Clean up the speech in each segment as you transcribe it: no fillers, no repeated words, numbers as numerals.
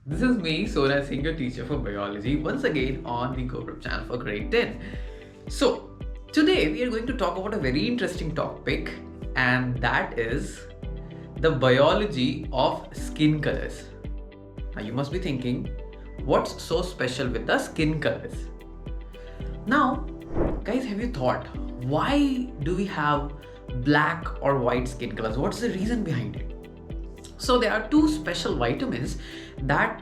This is me, Sona Singh, your teacher for biology, once again on the GoGroup channel for grade 10. So, today we are going to talk about a very interesting topic, and that is the biology of skin colors. Now, you must be thinking, what's so special with the skin colors? Now, guys, have you thought why do we have black or white skin colors? What's the reason behind it? So there are two special vitamins that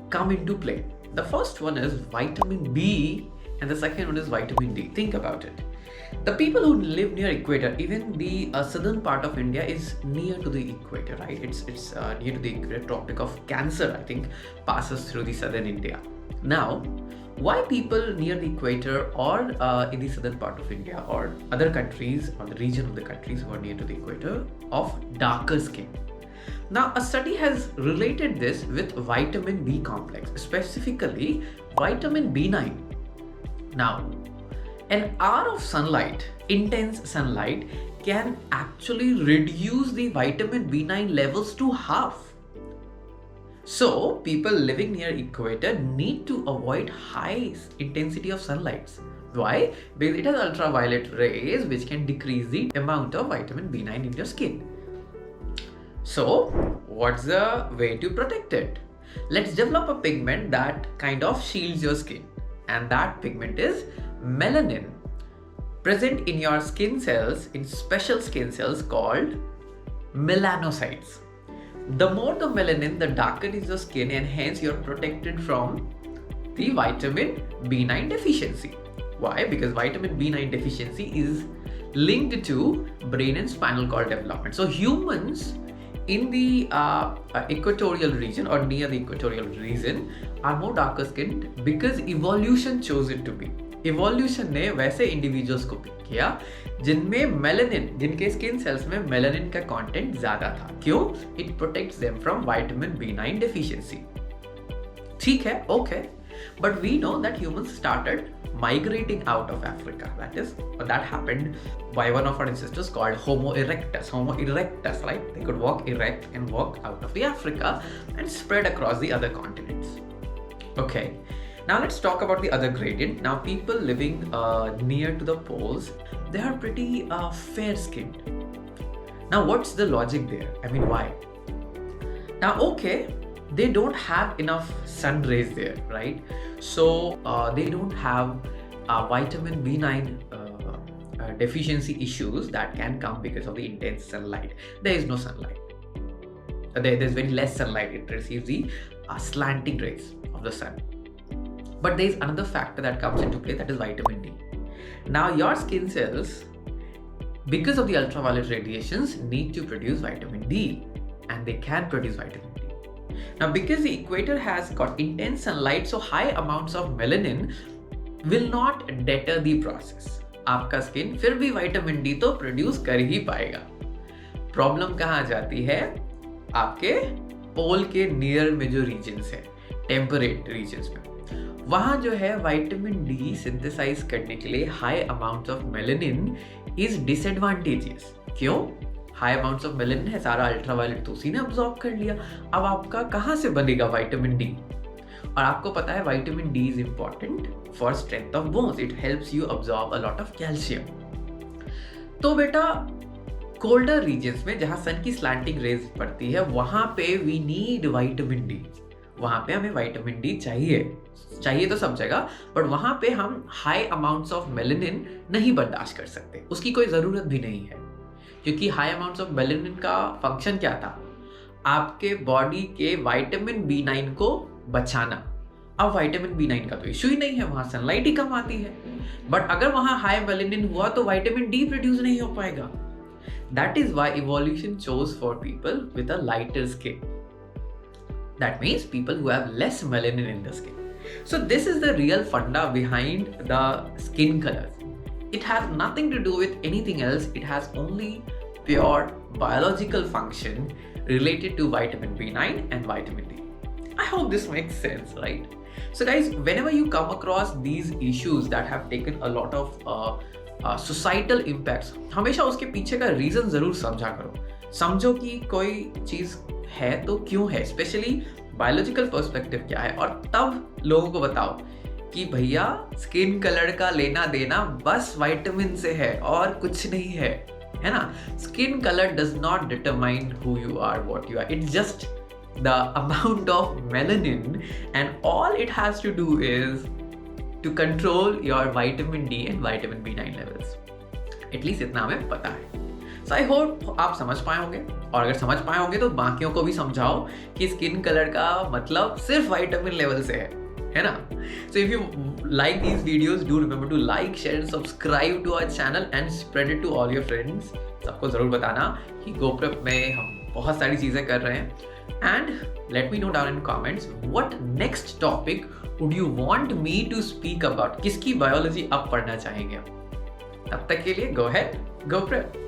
come into play. The first one is vitamin B and the second one is vitamin D. Think about it. The people who live near equator, even the southern part of India is near to the equator, right? It's near to the equator. Tropic of Cancer, I think, passes through the southern India. Now, why people near the equator or in the southern part of India or other countries or the region of the countries who are near to the equator of darker skin? Now, a study has related this with vitamin B complex, specifically vitamin B9. Now, an hour of sunlight, intense sunlight, can actually reduce the vitamin B9 levels to half. So, people living near equator need to avoid high intensity of sunlight. Why? Because it has ultraviolet rays which can decrease the amount of vitamin B9 in your skin. So, what's the way to protect it? Let's develop a pigment that kind of shields your skin, and that pigment is melanin, present in your skin cells, in special skin cells called melanocytes. The more the melanin, the darker is your skin, and hence you're protected from the vitamin B9 deficiency. Why? Because vitamin B9 deficiency is linked to brain and spinal cord development. So humans in the equatorial region or near the equatorial region are more darker skinned because evolution chose it to be. Evolution ने वैसे individuals को pick किया जिनमें melanin, जिनके skin cells में melanin का content ज़्यादा था. क्यों? It protects them from vitamin B9 deficiency. ठीक है, okay. But we know that humans started migrating out of Africa. That happened by one of our ancestors called Homo erectus. Homo erectus, right? They could walk erect and walk out of the Africa and spread across the other continents. Okay. Now let's talk about the other gradient. Now people living near to the poles, they are pretty fair-skinned. Now what's the logic there? I mean, why? Now, okay, they don't have enough sun rays there, right? So they don't have vitamin B9 deficiency issues that can come because of the intense sunlight. There is no sunlight. There's very less sunlight. It receives the slanting rays of the sun. But there is another factor that comes into play, that is vitamin D. Now your skin cells, because of the ultraviolet radiations, need to produce vitamin D, and they can produce vitamin D. Now, because the equator has got intense sunlight, so high amounts of melanin will not deter the process. आपका skin फिर भी vitamin D तो produce कर ही पाएगा. Problem कहाँ आ जाती है? आपके पोल के नियर में जो रीजन्स है, टेम्परेट रीजन्स में, वहाँ जो है विटामिन डी सिंथेसाइज करने के लिए high amounts of melanin is disadvantageous. क्यों? हाई अमाउंट्स ऑफ मेलानिन है, सारा अल्ट्रावायलेट तो उसी ने अब्सॉर्ब कर लिया. अब आपका कहाँ से बनेगा विटामिन डी? और आपको पता है vitamin D is important for strength of bones. It helps you absorb a lot of calcium. तो बेटा, कोल्डर रीजन्स में जहाँ सन की स्लैंटिंग रेज पड़ती है, वहाँ पे वी नीड विटामिन डी. वहाँ पे हमें विटामिन डी चाहिए तो सब जगह, बट वहाँ पे हम हाई अमाउंट्स ऑफ मेलानिन नहीं बर्दाश्त कर सकते. उसकी कोई ज़रूरत भी नहीं है, क्योंकि हाई अमाउंट्स ऑफ मेलानिन का फंक्शन क्या था? आपके बॉडी के विटामिन B9 को बचाना. अब विटामिन B9 का तो इशू ही नहीं है, वहाँ सनलाइट ही कम आती है. बट अगर वहाँ हाई मेलानिन हुआ तो विटामिन डी प्रोड्यूस नहीं हो पाएगा. That is why evolution chose for people with a lighter skin. That means people who have less melanin in the skin. So this is the real funda behind the skin colors. It has nothing to do with anything else. It has only pure biological function related to vitamin B9 and vitamin D. I hope this makes sense, right? So guys, whenever you come across these issues that have taken a lot of societal impacts, हमेशा उसके पीछे का reason जरूर समझा करो. समझो कि कोई चीज है तो क्यों है. स्पेशली बायोलॉजिकल पर्सपेक्टिव क्या है, और तब लोगों को बताओ कि भैया स्किन कलर का लेना देना बस विटामिन से है और कुछ नहीं है ना। Skin colour does not determine who you are, what you are, it's just the amount of melanin, and all it has to do is to control your vitamin D and vitamin B9 levels. At least इतना हमें पता है। So I hope आप समझ पाए होंगे, और अगर समझ पाए होंगे तो बाकियों को भी समझाओ कि स्किन कलर का मतलब सिर्फ विटामिन लेवल से है ना। So if you like these videos, do remember to like, share and subscribe to our channel and spread it to all your friends. सबको जरूर बताना कि GoPrep में हम बहुत सारी चीजें कर रहे हैं। And let me know down in comments what next topic would you want me to speak about, किसकी बायोलॉजी आप पढ़ना चाहेंगे। तब तक के लिए go ahead, go prep।